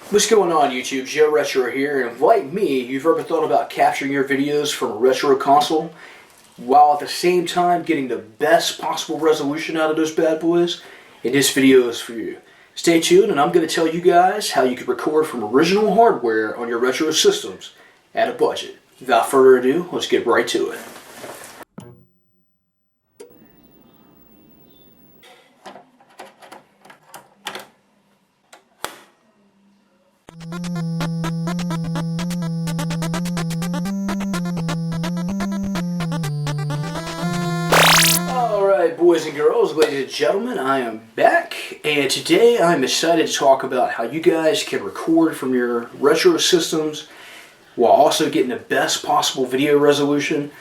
What's going on YouTube? Joe Retro here, and like me, you've ever thought about capturing your videos from a retro console while at the same time getting the best possible resolution out of those bad boys? And this video is for you. Stay tuned and I'm going to tell you guys how you can record from original hardware on your retro systems at a budget. Without further ado, let's get right to it. Alright, boys and girls, ladies and gentlemen, I am back, and today I'm excited to talk about how you guys can record from your retro systems while also getting the best possible video resolution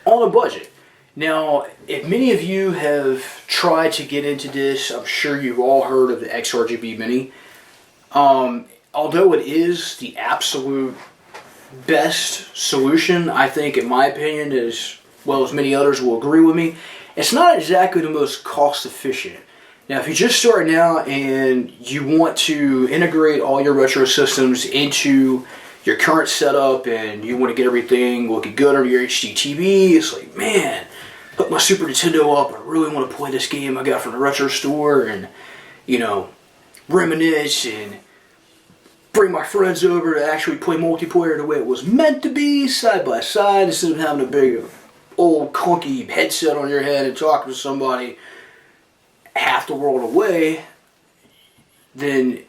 on a budget. Now, if many of you have tried to get into this, I'm sure you've all heard of the RGB Mini. Although it is the absolute best solution, I think, in my opinion, as well as many others will agree with me, it's not exactly the most cost efficient. Now, if you're just starting out and you want to integrate all your retro systems into your current setup and you want to get everything looking good on your HD TV, it's like, man, put my Super Nintendo up, I really want to play this game I got from the retro store and, you know, reminisce and bring my friends over to actually play multiplayer the way it was meant to be, side by side, instead of having a big old clunky headset on your head and talking to somebody half the world away. Then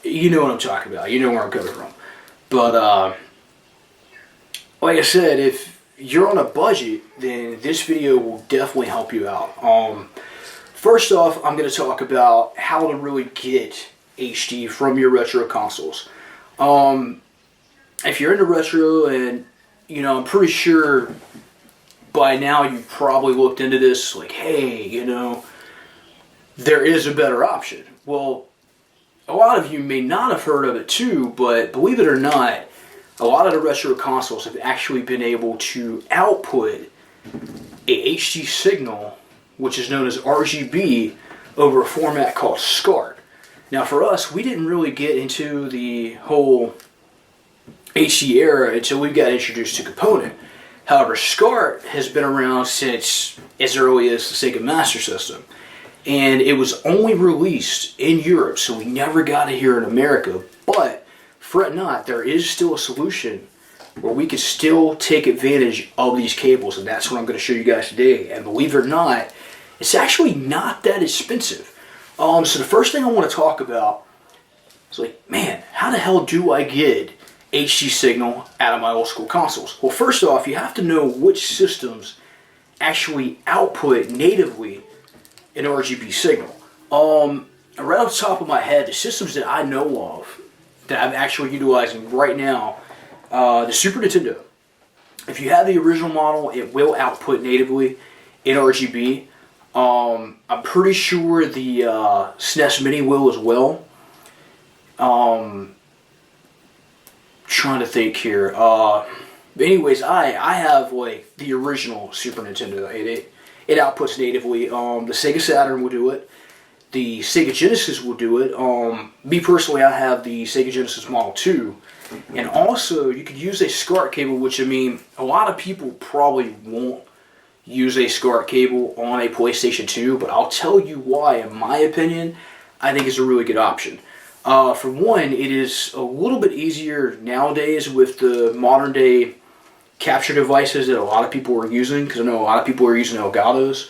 you know what I'm talking about. You know where I'm coming from. But like I said, if you're on a budget, then this video will definitely help you out. First off, I'm going to talk about how to really get HD from your retro consoles. If you're into retro, and you know, I'm pretty sure by now you've probably looked into this, like, hey, you know, there is a better option. Well, a lot of you may not have heard of it too, but believe it or not, a lot of the retro consoles have actually been able to output a HD signal, which is known as RGB, over a format called Scart. Now for us, we didn't really get into the whole HD era until we got introduced to Component. However, Scart has been around since as early as the Sega Master System. And it was only released in Europe, so we never got it here in America. But fret not, there is still a solution where we can still take advantage of these cables, and that's what I'm going to show you guys today. And believe it or not, it's actually not that expensive. So the first thing I want to talk about is like, man, how the hell do I get HD signal out of my old school consoles? Well, first off, you have to know which systems actually output natively an RGB signal. Right off the top of my head, the systems that I know of that I'm actually utilizing right now, the Super Nintendo. If you have the original model, it will output natively in RGB. I'm pretty sure the SNES Mini will as well. Trying to think here. Anyways, I have like the original Super Nintendo. It outputs natively. The Sega Saturn will do it. The Sega Genesis will do it. Me personally, I have the Sega Genesis Model 2. And also, you could use a Scart cable, which, I mean, a lot of people probably won't use a Scart cable on a PlayStation 2, but I'll tell you why, in my opinion, I think it's a really good option. For one, it is a little bit easier nowadays with the modern day capture devices that a lot of people are using, because I know a lot of people are using Elgatos.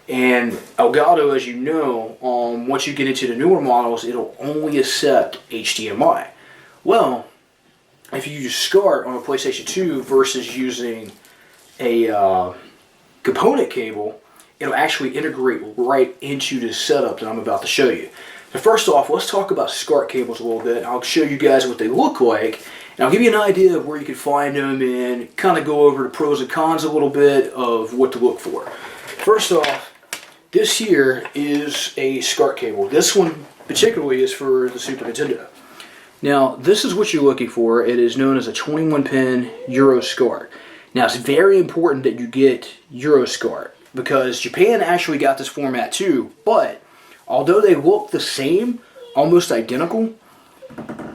And Elgato, as you know, once you get into the newer models, it'll only accept HDMI. Well, if you use Scart on a PlayStation 2 versus using a component cable, it'll actually integrate right into the setup that I'm about to show you. So first off, let's talk about Scart cables a little bit. I'll show you guys what they look like, and I'll give you an idea of where you can find them and kind of go over the pros and cons a little bit of what to look for. First off, this here is a Scart cable. This one particularly is for the Super Nintendo. Now, this is what you're looking for. It is known as a 21-pin Euro Scart. Now, it's very important that you get Euro Scart because Japan actually got this format too, but although they look the same, almost identical,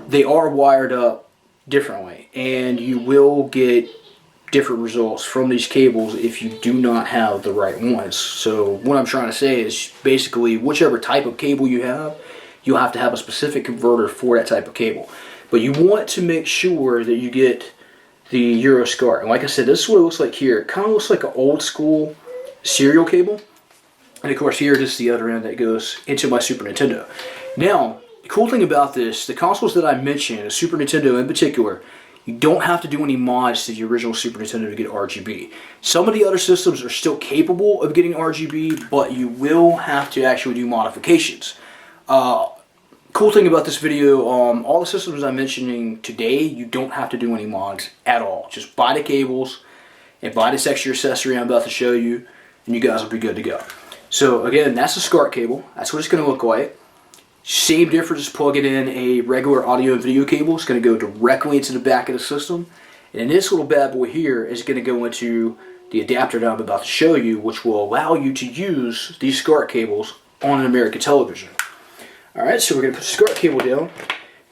they are wired up differently, and you will get different results from these cables if you do not have the right ones. So what I'm trying to say is basically whichever type of cable you have, you'll have to have a specific converter for that type of cable. But you want to make sure that you get the Euro Scart. And like I said, this is what it looks like here. It kind of looks like an old school serial cable. And of course here, this is the other end that goes into my Super Nintendo. Now, the cool thing about this, the consoles that I mentioned, the Super Nintendo in particular, you don't have to do any mods to the original Super Nintendo to get RGB. Some of the other systems are still capable of getting RGB, but you will have to actually do modifications. Cool thing about this video, all the systems I'm mentioning today, you don't have to do any mods at all. Just buy the cables and buy this extra accessory I'm about to show you, and you guys will be good to go. So again, that's the Scart cable. That's what it's going to look like. Same difference as plugging in a regular audio and video cable. It's going to go directly into the back of the system. And then this little bad boy here is going to go into the adapter that I'm about to show you, which will allow you to use these Scart cables on an American television. Alright, so we're going to put the Scart cable down.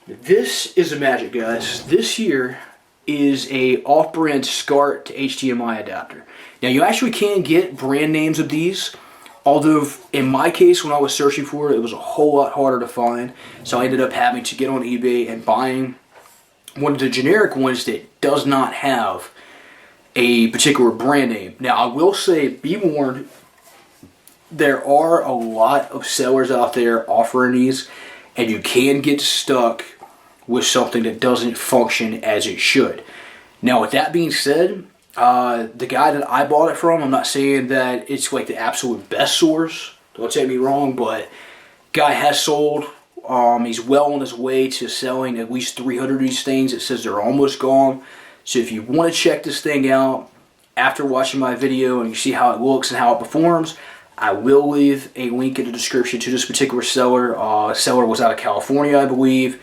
This is a magic, guys. This here is a off-brand Scart to HDMI adapter. Now you actually can get brand names of these. Although, in my case, when I was searching for it, it was a whole lot harder to find. So I ended up having to get on eBay and buying one of the generic ones that does not have a particular brand name. Now, I will say, be warned, there are a lot of sellers out there offering these, and you can get stuck with something that doesn't function as it should. Now, with that being said, the guy that I bought it from, I'm not saying that it's like the absolute best source, don't take me wrong, but guy has sold. He's well on his way to selling at least 300 of these things. It says they're almost gone. So if you want to check this thing out after watching my video and you see how it looks and how it performs, I will leave a link in the description to this particular seller. Seller was out of California, I believe.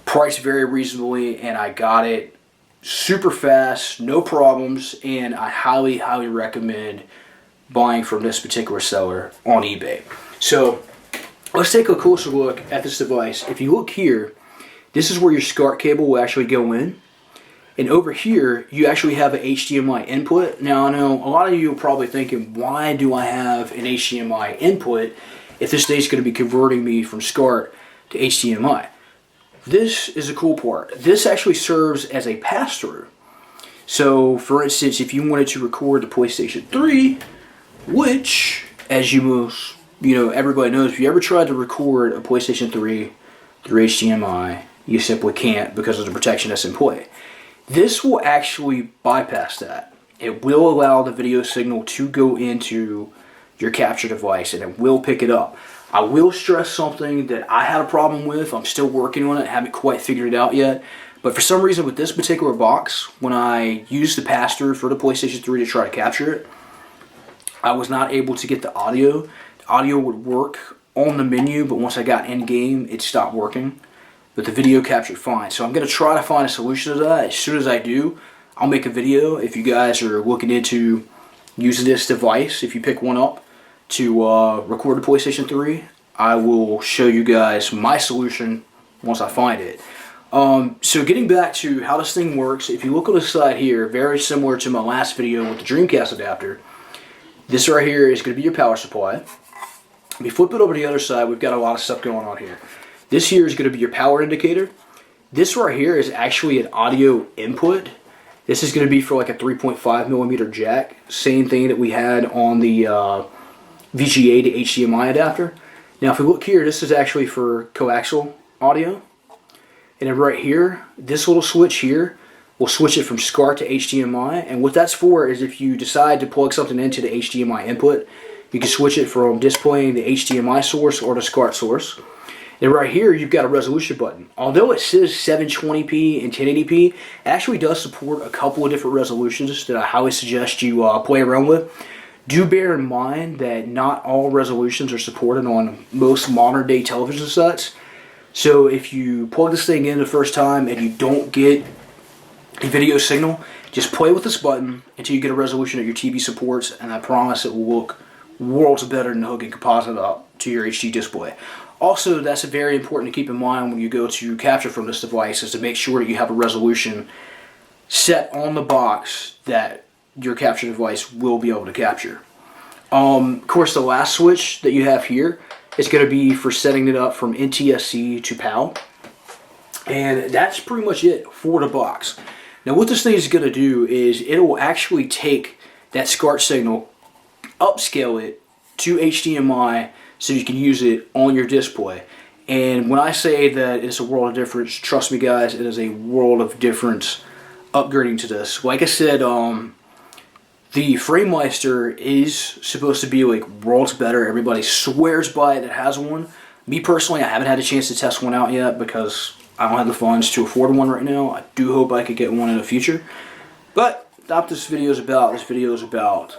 Priced very reasonably, and I got it super fast, no problems, and I highly, highly recommend buying from this particular seller on eBay. So let's take a closer look at this device. If you look here, this is where your Scart cable will actually go in. And over here, you actually have an HDMI input. Now, I know a lot of you are probably thinking, why do I have an HDMI input if this thing's going to be converting me from Scart to HDMI? This is a cool part. This actually serves as a pass-through. So, for instance, if you wanted to record the PlayStation 3, which, as everybody knows, if you ever tried to record a PlayStation 3 through HDMI, you simply can't because of the protection that's in play. This will actually bypass that. It will allow the video signal to go into your capture device, and it will pick it up. I will stress something that I had a problem with. I'm still working on it. Haven't quite figured it out yet. But for some reason with this particular box, when I used the pass-through for the PlayStation 3 to try to capture it, I was not able to get the audio. The audio would work on the menu, but once I got in-game, it stopped working. But the video captured fine. So I'm going to try to find a solution to that. As soon as I do, I'll make a video. If you guys are looking into using this device, if you pick one up, to record the PlayStation 3, I will show you guys my solution once I find it. So getting back to how this thing works, if you look on the side here, very similar to my last video with the Dreamcast adapter, this right here is going to be your power supply. If you flip it over to the other side, we've got a lot of stuff going on here. This here is going to be your power indicator. This right here is actually an audio input. This is going to be for like a 3.5mm jack. Same thing that we had on the VGA to HDMI adapter. Now if we look here, this is actually for coaxial audio. And then right here, this little switch here will switch it from Scart to HDMI. And what that's for is if you decide to plug something into the HDMI input, you can switch it from displaying the HDMI source or the Scart source. And right here, you've got a resolution button. Although it says 720p and 1080p, it actually does support a couple of different resolutions that I highly suggest you play around with. Do bear in mind that not all resolutions are supported on most modern day television sets. So if you plug this thing in the first time and you don't get a video signal, just play with this button until you get a resolution that your TV supports, and I promise it will look worlds better than hooking composite up to your HD display. Also, that's very important to keep in mind when you go to capture from this device, is to make sure that you have a resolution set on the box that your capture device will be able to capture. Of course, the last switch that you have here is going to be for setting it up from NTSC to PAL. And that's pretty much it for the box. Now what this thing is going to do is it will actually take that SCART signal, upscale it to HDMI so you can use it on your display. And when I say that it's a world of difference, trust me guys, it is a world of difference upgrading to this. Like I said, the FrameMeister is supposed to be like worlds better. Everybody swears by it that has one. Me personally, I haven't had a chance to test one out yet because I don't have the funds to afford one right now. I do hope I could get one in the future. But that's what this video is about. This video is about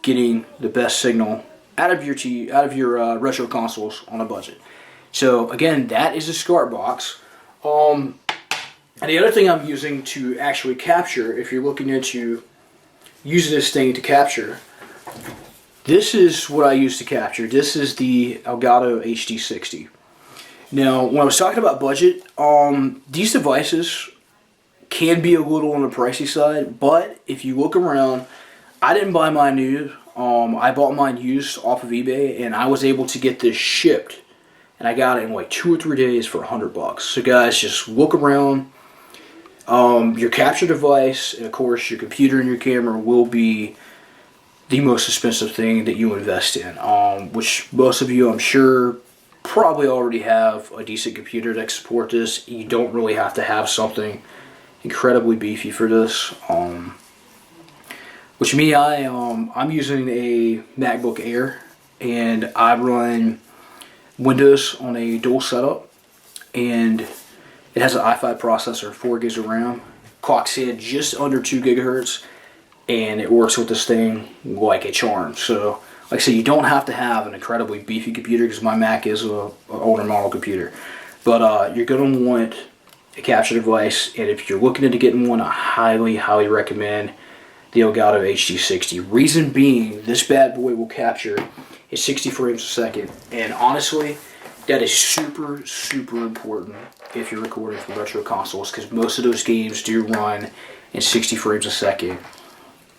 getting the best signal out of your retro consoles on a budget. So again, that is a SCART box. And the other thing I'm using to actually capture, if you're looking into using this thing to capture, this is what I use to capture. This is the Elgato HD60. Now, when I was talking about budget, these devices can be a little on the pricey side, but if you look around, I didn't buy mine new. I bought mine used off of eBay, and I was able to get this shipped, and I got it in like 2 or 3 days for $100. So guys, just look around. Your capture device, and of course your computer and your camera will be the most expensive thing that you invest in, which most of you, I'm sure, probably already have a decent computer that can support this. You don't really have to have something incredibly beefy for this. Which me, I'm using a MacBook Air, and I run Windows on a dual setup, and it has an i5 processor, 4 gigs of RAM, clocks in just under 2 gigahertz, and it works with this thing like a charm. So, like I said, you don't have to have an incredibly beefy computer, because my Mac is an older model computer. But you're going to want a capture device, and if you're looking into getting one, I highly, highly recommend the Elgato HD60. Reason being, this bad boy will capture at 60 frames a second, and honestly, that is super, super important if you're recording from retro consoles, because most of those games do run in 60 frames a second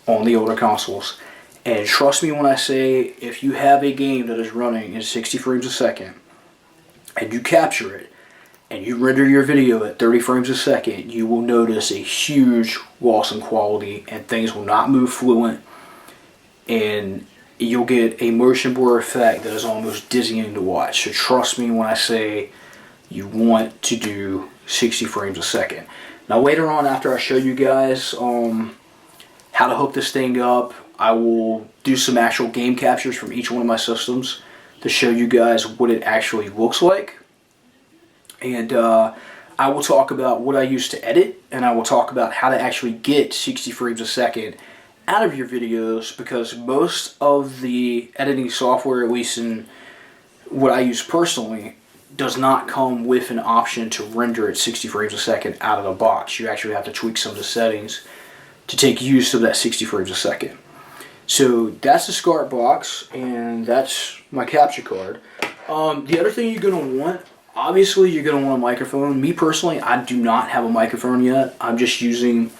on the older consoles. And trust me when I say, if you have a game that is running in 60 frames a second, and you capture it, and you render your video at 30 frames a second, you will notice a huge loss in quality, and things will not move fluent, and you'll get a motion blur effect that is almost dizzying to watch. So trust me when I say you want to do 60 frames a second. Now later on, after I show you guys how to hook this thing up, I will do some actual game captures from each one of my systems to show you guys what it actually looks like. And I will talk about what I use to edit, and I will talk about how to actually get 60 frames a second out of your videos, because most of the editing software, at least in what I use personally, does not come with an option to render at 60 frames a second out of the box. You actually have to tweak some of the settings to take use of that 60 frames a second. So that's the SCART box, and that's my capture card. The other thing you're going to want, obviously you're going to want a microphone. Me personally, I do not have a microphone yet. I'm just using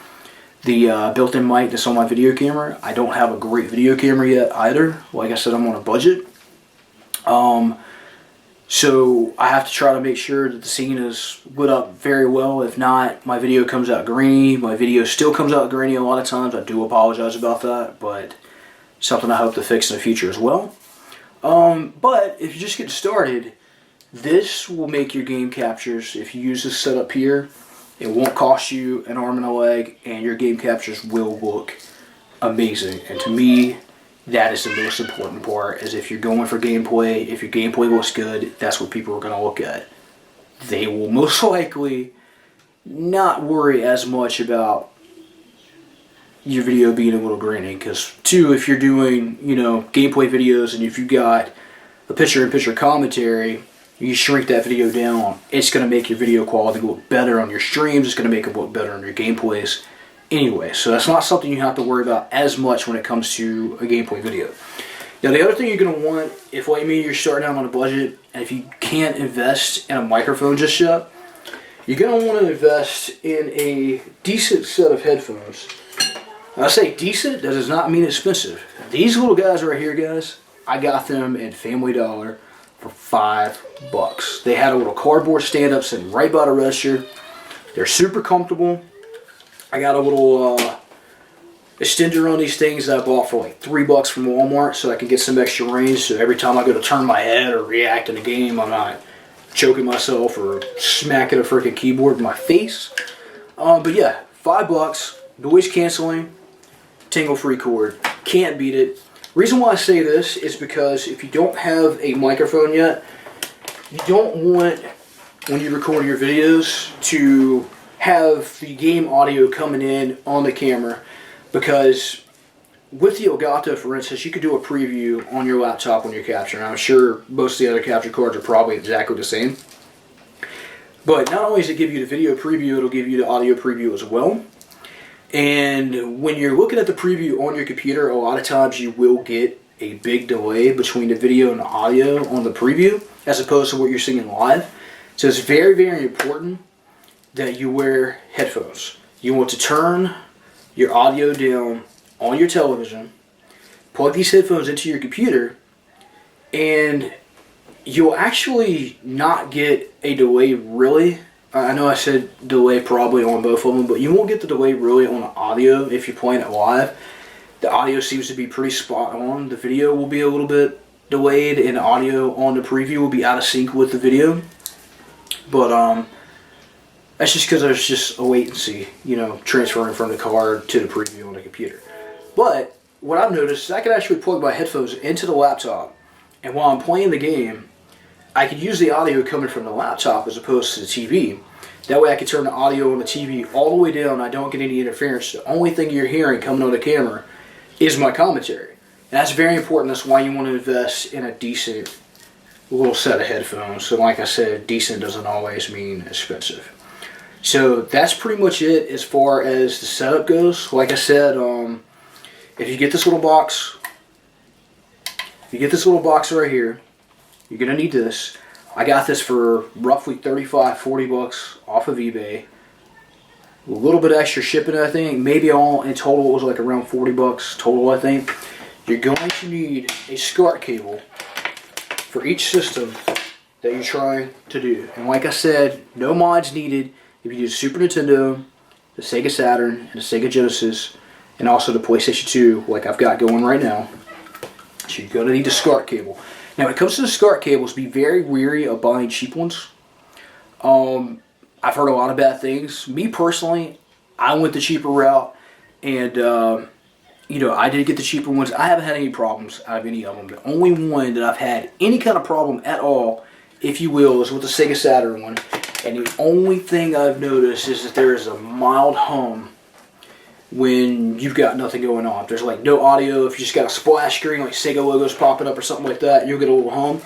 the built-in mic that's on my video camera. I don't have a great video camera yet either. Like I said, I'm on a budget. So I have to try to make sure that the scene is lit up very well. If not, my video comes out grainy. My video still comes out grainy a lot of times. I do apologize about that, but something I hope to fix in the future as well. But if you just get started, this will make your game captures. If you use this setup here, it won't cost you an arm and a leg, and your game captures will look amazing. And to me, that is the most important part, is if you're going for gameplay, if your gameplay looks good, that's what people are going to look at. They will most likely not worry as much about your video being a little grainy, because too, if you're doing, you know, gameplay videos, and if you got a picture-in-picture commentary, you shrink that video down, it's going to make your video quality look better on your streams, it's going to make it look better on your gameplays anyway. So that's not something you have to worry about as much when it comes to a gameplay video. Now the other thing you're going to want, if like me you're starting out on a budget, and if you can't invest in a microphone just yet, you're going to want to invest in a decent set of headphones. When I say decent, that does not mean expensive. These little guys right here, guys, I got them at Family Dollar for $5. They had a little cardboard stand-up sitting right by the register. They're super comfortable. I got a little extender on these things that I bought for like $3 from Walmart so I can get some extra range, so every time I go to turn my head or react in a game, I'm not choking myself or smacking a freaking keyboard in my face. But yeah, $5, noise canceling, tingle-free cord. Can't beat it. Reason why I say this is because if you don't have a microphone yet, you don't want, when you record your videos, to have the game audio coming in on the camera, because with the Elgato, for instance, you could do a preview on your laptop when you're capturing. I'm sure most of the other capture cards are probably exactly the same. But not only does it give you the video preview, it'll give you the audio preview as well. And when you're looking at the preview on your computer, a lot of times you will get a big delay between the video and the audio on the preview as opposed to what you're seeing live. So it's very, very important that you wear headphones. You want to turn your audio down on your television, plug these headphones into your computer, and you'll actually not get a delay really. I know I said delay probably on both of them, but you won't get the delay really on the audio if you're playing it live. The audio seems to be pretty spot on. The video will be a little bit delayed, and the audio on the preview will be out of sync with the video. But that's just because there's just a latency, you know, transferring from the card to the preview on the computer. But what I've noticed is I can actually plug my headphones into the laptop, and while I'm playing the game, I can use the audio coming from the laptop as opposed to the TV. That way I can turn the audio on the TV all the way down. I don't get any interference. The only thing you're hearing coming on the camera is my commentary. And that's very important. That's why you want to invest in a decent little set of headphones. So like I said, decent doesn't always mean expensive. So that's pretty much it as far as the setup goes. Like I said, if you get this little box, right here, you're going to need this. I got this for roughly $35-$40 off of eBay. A little bit extra shipping, I think. Maybe all in total it was like around $40 total, I think. You're going to need a Scart cable for each system that you're trying to do. And like I said, no mods needed if you use Super Nintendo, the Sega Saturn, and the Sega Genesis, and also the PlayStation 2 like I've got going right now. So you're going to need a Scart cable. Now, when it comes to the Scart cables, be very wary of buying cheap ones. I've heard a lot of bad things. Me personally, I went the cheaper route, and you know, I did get the cheaper ones. I haven't had any problems out of any of them. The only one that I've had any kind of problem at all, if you will, is with the Sega Saturn one. And the only thing I've noticed is that there is a mild hum when you've got nothing going on. If there's like no audio, if you just got a splash screen like Sega logos popping up or something like that, you'll get a little hum.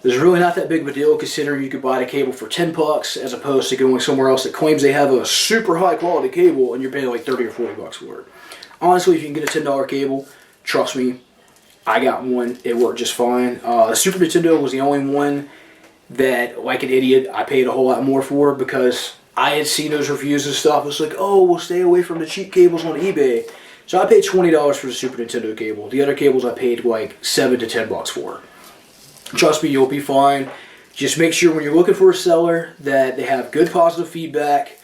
There's really not that big of a deal considering you could buy the cable for $10 as opposed to going somewhere else that claims they have a super high quality cable and you're paying like $30 or $40 for it. Honestly, if you can get a $10 cable, trust me, I got one. It worked just fine. The Super Nintendo was the only one that, like an idiot, I paid a whole lot more for because I had seen those reviews and stuff. It was like, oh, we'll stay away from the cheap cables on eBay. So I paid $20 for the Super Nintendo cable. The other cables I paid like $7 to $10 for. Trust me, you'll be fine. Just make sure when you're looking for a seller that they have good positive feedback.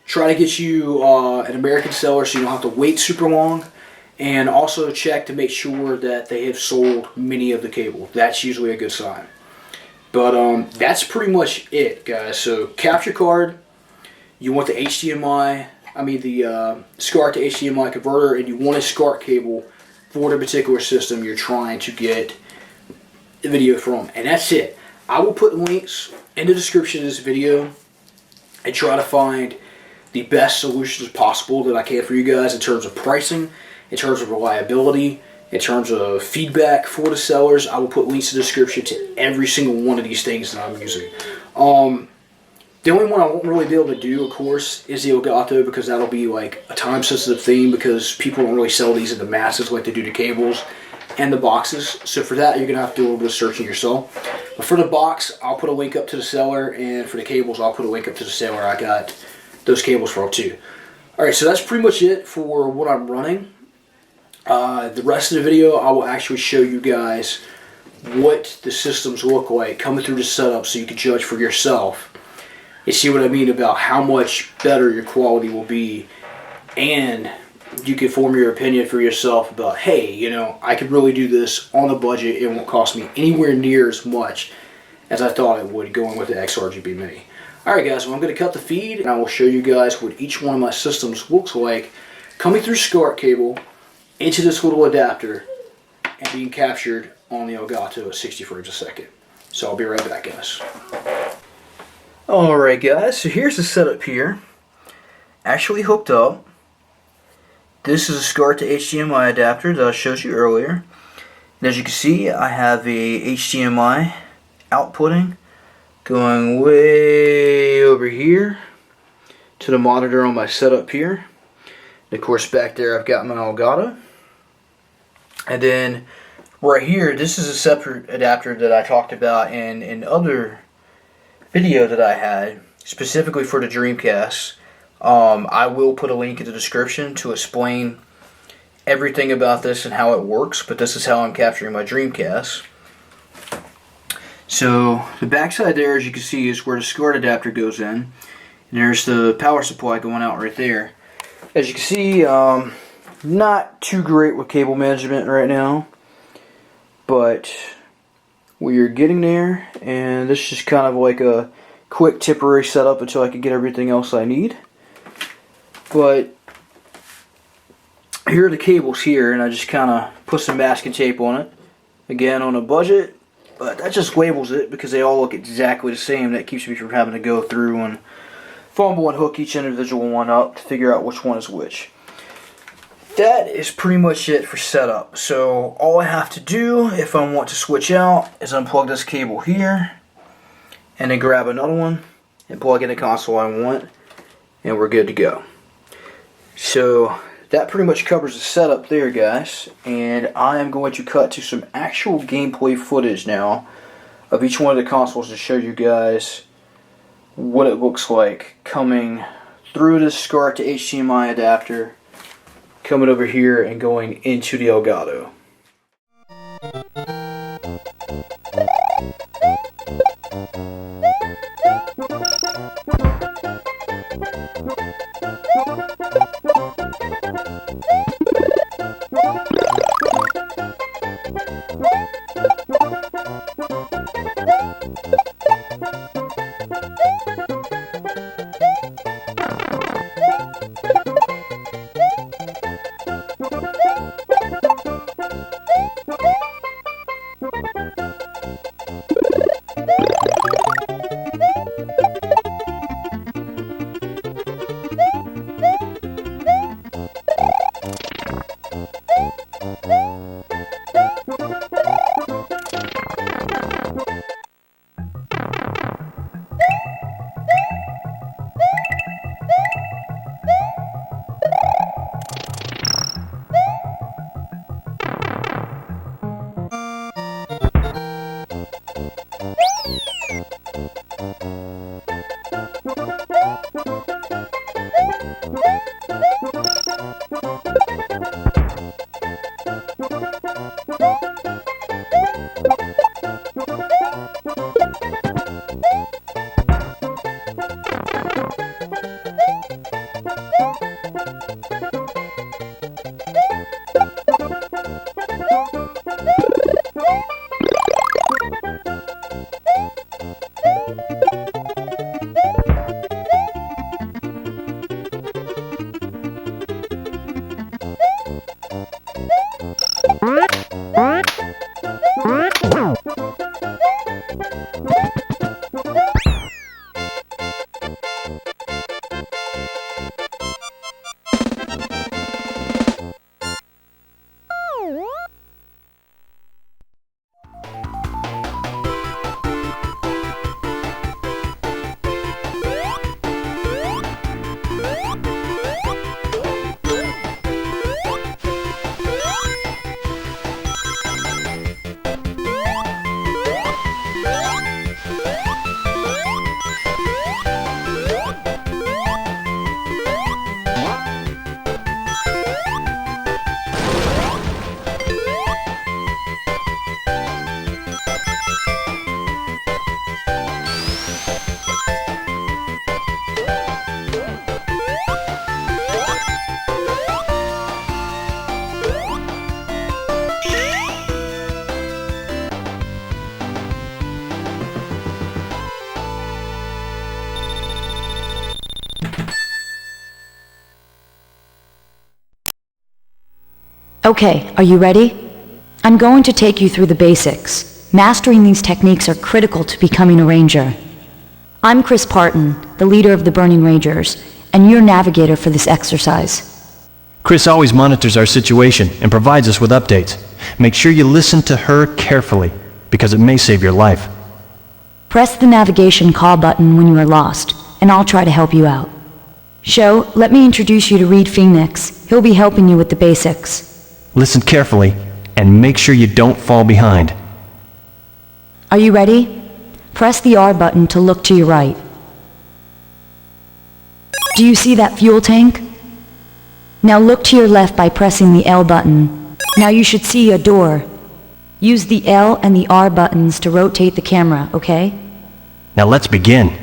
Try to get you an American seller so you don't have to wait super long. And also check to make sure that they have sold many of the cable. That's usually a good sign. But that's pretty much it, guys. So capture card. You want the HDMI, the SCART to HDMI converter, and you want a SCART cable for the particular system you're trying to get the video from. And that's it. I will put links in the description of this video and try to find the best solutions possible that I can for you guys in terms of pricing, in terms of reliability, in terms of feedback for the sellers. I will put links in the description to every single one of these things that I'm using. The only one I won't really be able to do, of course, is the Elgato, because that'll be like a time-sensitive thing because people don't really sell these in the masses like they do the cables. and the boxes. So for that, you're going to have to do a little bit of searching yourself. But for the box, I'll put a link up to the seller, and for the cables, I'll put a link up to the seller. I got those cables for all too. Alright, so that's pretty much it for what I'm running. The rest of the video, I will actually show you guys what the systems look like coming through the setup so you can judge for yourself. You see what I mean about how much better your quality will be, and you can form your opinion for yourself about, hey, you know, I could really do this on a budget. It won't cost me anywhere near as much as I thought it would going with the XRGB Mini. Alright guys, well, I'm going to cut the feed and I will show you guys what each one of my systems looks like coming through Scart cable into this little adapter and being captured on the Elgato at 60 frames a second. So I'll be right back, guys. Alright guys, so here's the setup here. Actually hooked up. This is a Scart to HDMI adapter that I showed you earlier. And as you can see, I have a HDMI outputting going way over here to the monitor on my setup here. And of course back there I've got my Elgato. And then right here, this is a separate adapter that I talked about in other video that I had, specifically for the Dreamcast. I will put a link in the description to explain everything about this and how it works, but this is how I'm capturing my Dreamcast. So the backside there, as you can see, is where the Scart adapter goes in. And there's the power supply going out right there. As you can see, not too great with cable management right now, but we are getting there, and this is just kind of like a quick temporary setup until I can get everything else I need. But here are the cables here, and I just kind of put some masking tape on it. Again, on a budget, but that just labels it because they all look exactly the same. That keeps me from having to go through and fumble and hook each individual one up to figure out which one is which. That is pretty much it for setup. So all I have to do if I want to switch out is unplug this cable here and then grab another one and plug in the console I want, and we're good to go. So that pretty much covers the setup there, guys, and I am going to cut to some actual gameplay footage now of each one of the consoles to show you guys what it looks like coming through this Scart to HDMI adapter, coming over here and going into the Elgato. Okay, are you ready? I'm going to take you through the basics. Mastering these techniques are critical to becoming a ranger. I'm Chris Parton, the leader of the Burning Rangers, and your navigator for this exercise. Chris always monitors our situation and provides us with updates. Make sure you listen to her carefully, because it may save your life. Press the navigation call button when you are lost, and I'll try to help you out. Sho, let me introduce you to Reed Phoenix. He'll be helping you with the basics. Listen carefully, and make sure you don't fall behind. Are you ready? Press the R button to look to your right. Do you see that fuel tank? Now look to your left by pressing the L button. Now you should see a door. Use the L and the R buttons to rotate the camera, okay? Now let's begin.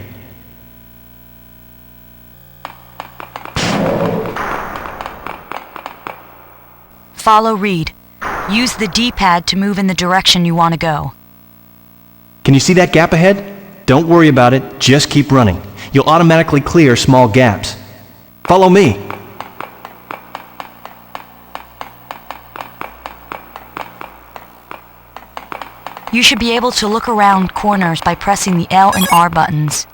Follow Reed. Use the D-pad to move in the direction you want to go. Can you see that gap ahead? Don't worry about it, just keep running. You'll automatically clear small gaps. Follow me. You should be able to look around corners by pressing the L and R buttons.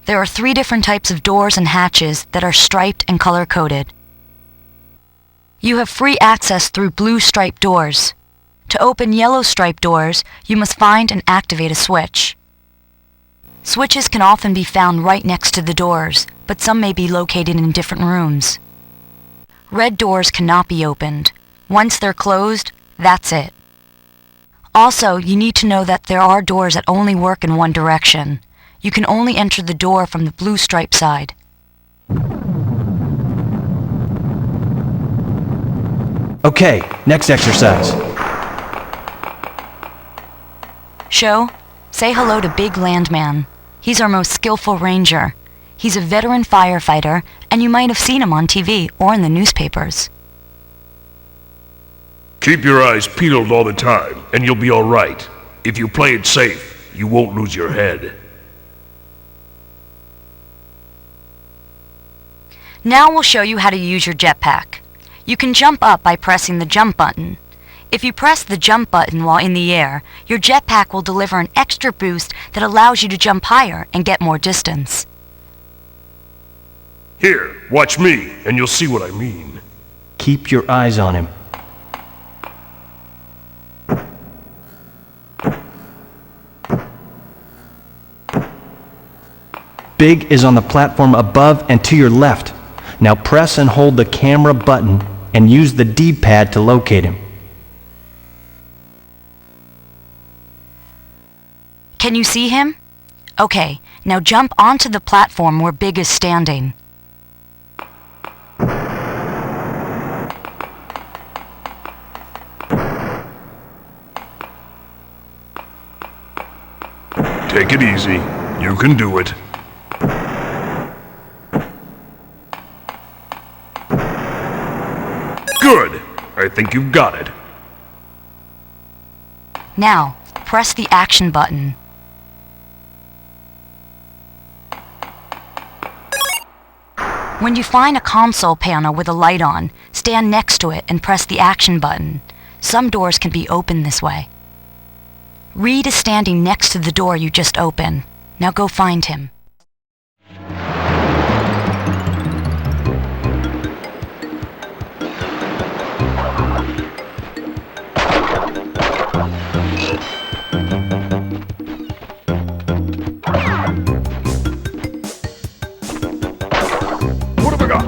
There are 3 different types of doors and hatches that are striped and color-coded. You have free access through blue striped doors. To open yellow striped doors, you must find and activate a switch. Switches can often be found right next to the doors, but some may be located in different rooms. Red doors cannot be opened. Once they're closed, that's it. Also, you need to know that there are doors that only work in one direction. You can only enter the door from the blue stripe side. Okay, next exercise. Sho, say hello to Big Landman. He's our most skillful ranger. He's a veteran firefighter, and you might have seen him on TV or in the newspapers. Keep your eyes peeled all the time, and you'll be all right. If you play it safe, you won't lose your head. Now we'll show you how to use your jetpack. You can jump up by pressing the jump button. If you press the jump button while in the air, your jetpack will deliver an extra boost that allows you to jump higher and get more distance. Here, watch me, and you'll see what I mean. Keep your eyes on him. Big is on the platform above and to your left. Now press and hold the camera button and use the D-pad to locate him. Can you see him? Okay, now jump onto the platform where Big is standing. Take it easy. You can do it. Good! I think you've got it. Now, press the action button. When you find a console panel with a light on, stand next to it and press the action button. Some doors can be opened this way. Reed is standing next to the door you just opened. Now go find him. What have I got?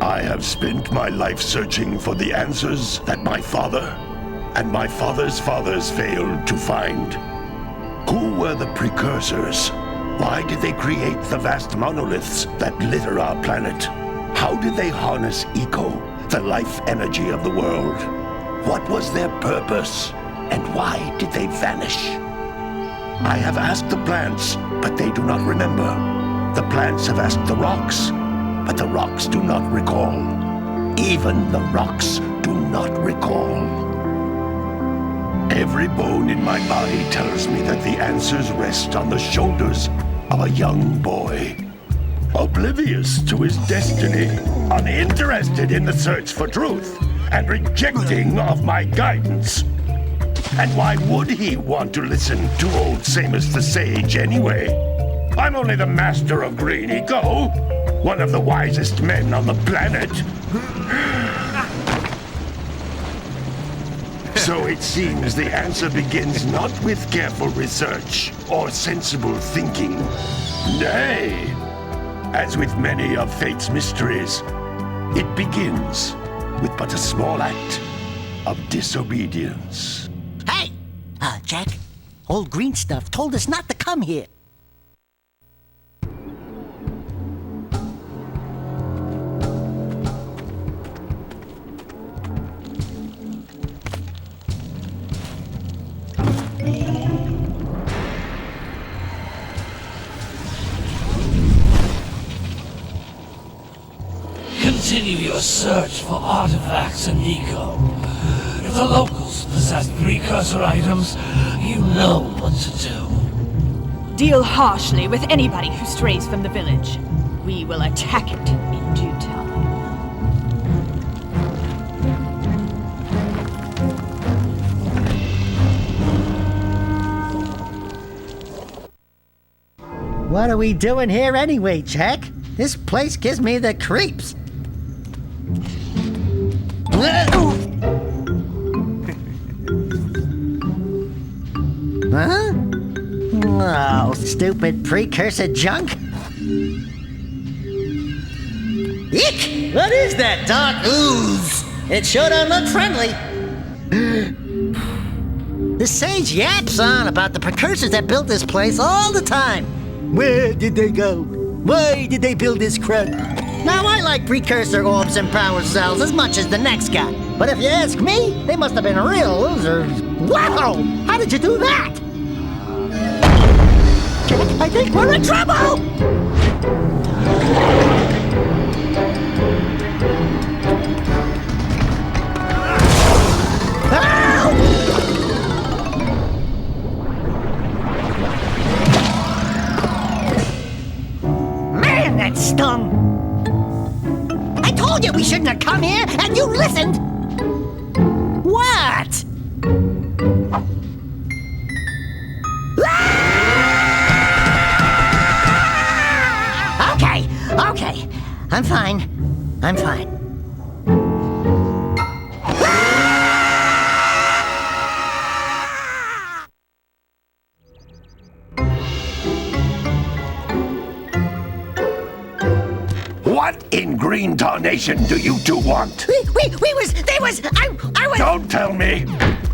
I have spent my life searching for the answers that my father and my father's fathers failed to find. Who were the precursors? Why did they create the vast monoliths that litter our planet? How did they harness eco, the life energy of the world? What was their purpose? And why did they vanish? I have asked the plants, but they do not remember. The plants have asked the rocks, but the rocks do not recall. Even the rocks do not recall. Every bone in my body tells me that the answers rest on the shoulders of a young boy. Oblivious to his destiny, uninterested in the search for truth, and rejecting of my guidance. And why would he want to listen to old Samus the Sage anyway? I'm only the master of green eco, one of the wisest men on the planet. So it seems the answer begins not with careful research or sensible thinking. Nay, as with many of fate's mysteries, it begins with but a small act of disobedience. Hey! Jack, old green stuff told us not to come here. Continue your search for artifacts and eco. If the locals possess precursor items, you know what to do. Deal harshly with anybody who strays from the village. We will attack it in due time. What are we doing here anyway, Jack? This place gives me the creeps. Huh? Oh, stupid precursor junk. Eek! What is that dark ooze? It sure don't look friendly. The sage yaps on about the precursors that built this place all the time. Where did they go? Why did they build this crud? Now, I like precursor orbs and power cells as much as the next guy. But if you ask me, they must have been real losers. Wow! How did you do that? Jack, I think we're in trouble! Man, that stung! I told you we shouldn't have come here, and you listened! What? Okay. I'm fine. What in green tarnation do you two want? I was... Don't tell me!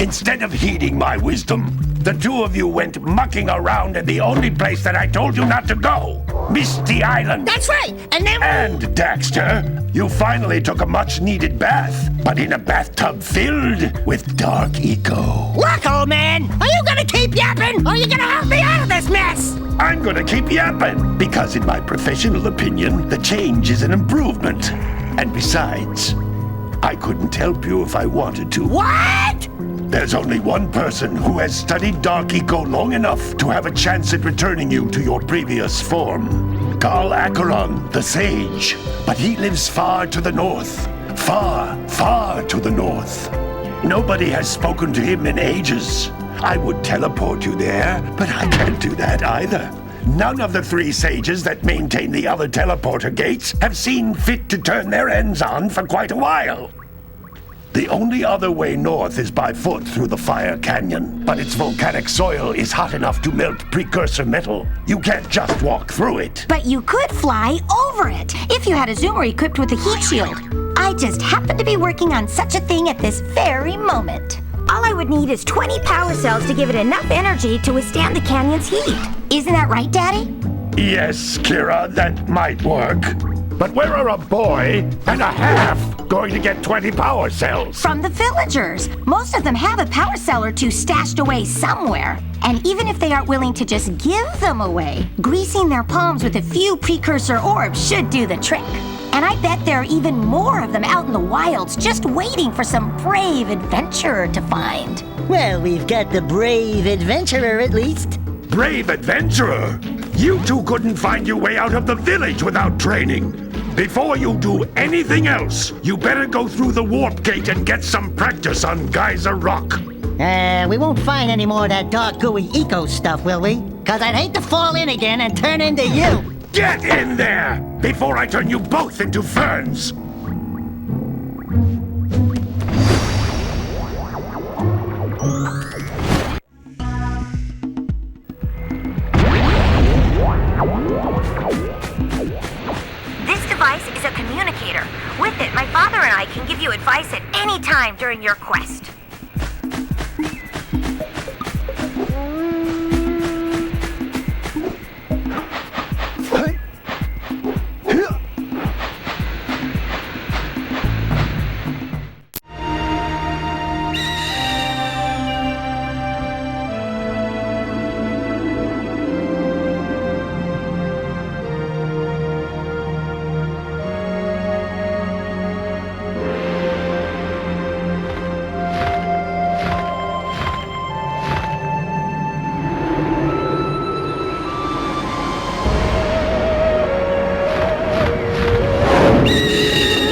Instead of heeding my wisdom, the two of you went mucking around in the only place that I told you not to go! Misty Island! That's right! And then... And, Daxter, you finally took a much-needed bath, but in a bathtub filled with dark eco. Look, old man! Are you gonna keep yapping, or are you gonna help me out of this mess? I'm gonna keep yapping, because in my professional opinion, the change is an improvement. And besides, I couldn't help you if I wanted to. What? There's only one person who has studied dark eco long enough to have a chance at returning you to your previous form. Gal Acheron, the sage, but he lives far to the north. Far, far to the north. Nobody has spoken to him in ages. I would teleport you there, but I can't do that either. None of the 3 sages that maintain the other teleporter gates have seen fit to turn their ends on for quite a while. The only other way north is by foot through the Fire Canyon, but its volcanic soil is hot enough to melt precursor metal. You can't just walk through it. But you could fly over it if you had a zoomer equipped with a heat shield. I just happen to be working on such a thing at this very moment. All I would need is 20 power cells to give it enough energy to withstand the canyon's heat. Isn't that right, Daddy? Yes, Kira, that might work. But where are a boy and a half going to get 20 power cells? From the villagers. Most of them have a power cell or 2 stashed away somewhere. And even if they aren't willing to just give them away, greasing their palms with a few precursor orbs should do the trick. And I bet there are even more of them out in the wilds just waiting for some brave adventurer to find. Well, we've got the brave adventurer at least. Brave adventurer? You two couldn't find your way out of the village without training. Before you do anything else, you better go through the warp gate and get some practice on Geyser Rock. We won't find any more of that dark gooey eco stuff, will we? 'Cause I'd hate to fall in again and turn into you. Get in there before I turn you both into ferns. This device is a communicator. With it, my father and I can give you advice at any time during your quest.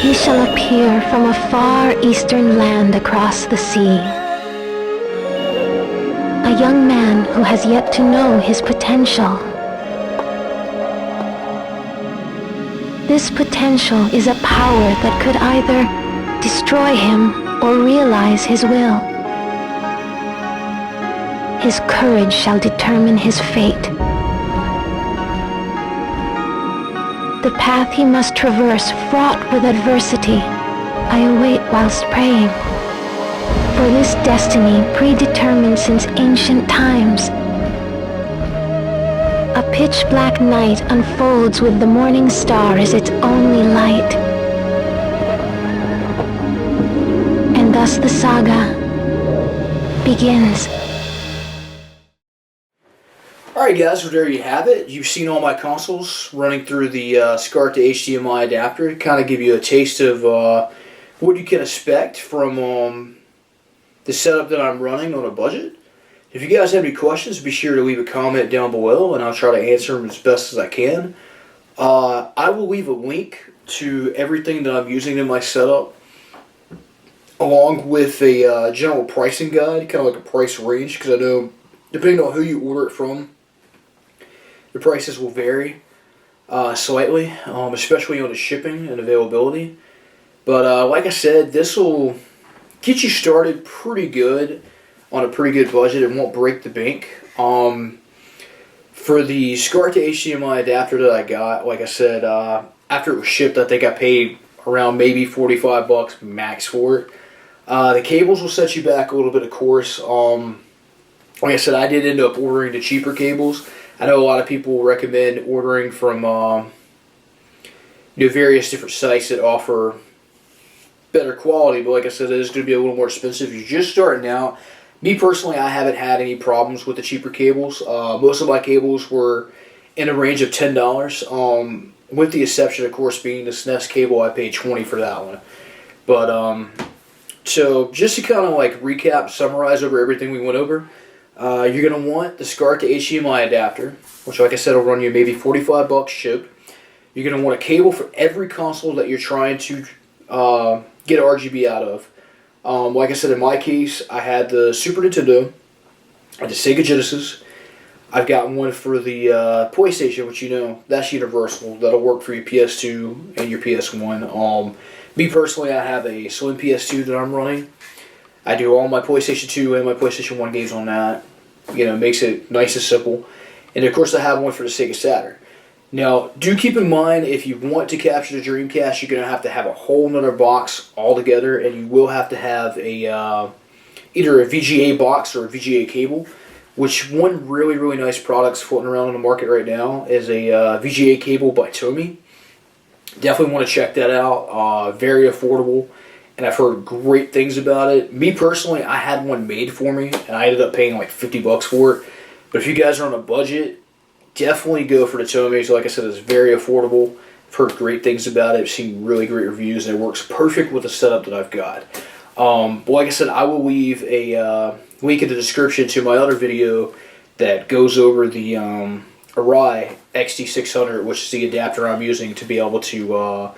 He shall appear from a far eastern land across the sea. A young man who has yet to know his potential. This potential is a power that could either destroy him or realize his will. His courage shall determine his fate. The path he must traverse, fraught with adversity, I await whilst praying. For this destiny predetermined since ancient times. A pitch-black night unfolds with the morning star as its only light. And thus the saga begins. Alright guys, so there you have it. You've seen all my consoles running through the Scart to HDMI adapter. Kind of give you a taste of what you can expect from the setup that I'm running on a budget. If you guys have any questions, be sure to leave a comment down below and I'll try to answer them as best as I can. I will leave a link to everything that I'm using in my setup, along with a general pricing guide, kind of like a price range, because I know depending on who you order it from, the prices will vary slightly, especially on the shipping and availability. But like I said, this will get you started pretty good on a pretty good budget and won't break the bank. For the Scart to HDMI adapter that I got, like I said, after it was shipped, I think I paid around maybe $45 max for it. The cables will set you back a little bit, of course. Like I said, I did end up ordering the cheaper cables. I know a lot of people recommend ordering from various different sites that offer better quality, but like I said, it is going to be a little more expensive if you're just starting out. Me personally, I haven't had any problems with the cheaper cables. Most of my cables were in a range of $10, with the exception, of course, being the SNES cable. I paid $20 for that one. But so just to kind of like recap, summarize over everything we went over. You're going to want the Scart to HDMI adapter, which like I said will run you maybe $45 shipped. You're going to want a cable for every console that you're trying to get RGB out of. Like I said, in my case, I had the Super Nintendo, I had the Sega Genesis. I've got one for the PlayStation, which that's universal. That'll work for your PS2 and your PS1. Me personally, I have a Slim PS2 that I'm running. I do all my PlayStation 2 and my PlayStation 1 games on that. Makes it nice and simple. And of course, I have one for the Sega Saturn. Now, do keep in mind, if you want to capture the Dreamcast, you're going to have a whole nother box altogether, and you will have to have either a VGA box or a VGA cable, which one really, really nice product's floating around in the market right now is a VGA cable by Tomy. Definitely want to check that out. Very affordable, and I've heard great things about it. Me personally, I had one made for me, and I ended up paying like $50 for it. But if you guys are on a budget, definitely go for the Tomy. So like I said, it's very affordable. I've heard great things about it. I've seen really great reviews, and it works perfect with the setup that I've got. But like I said, I will leave a link in the description to my other video that goes over the Orei XD 600, which is the adapter I'm using to be able to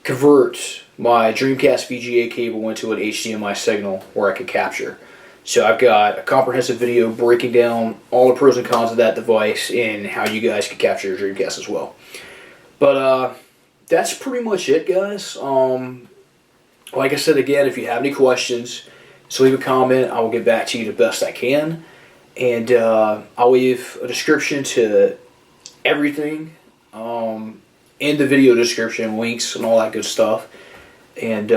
convert my Dreamcast VGA cable into an HDMI signal where I can capture. So I've got a comprehensive video breaking down all the pros and cons of that device and how you guys can capture your Dreamcast as well. But that's pretty much it, guys. Like I said again, if you have any questions, just leave a comment. I will get back to you the best I can. And I'll leave a description to everything in the video description, links and all that good stuff. And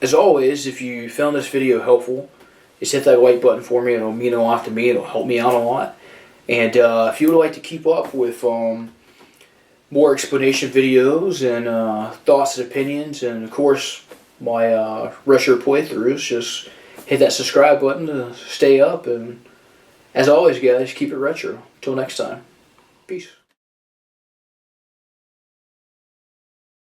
as always, if you found this video helpful, just hit that like button for me. It'll mean a lot to me. It'll help me out a lot. And if you would like to keep up with more explanation videos and thoughts and opinions, and of course my retro playthroughs, just hit that subscribe button to stay up. And as always, guys, keep it retro. Till next time. Peace.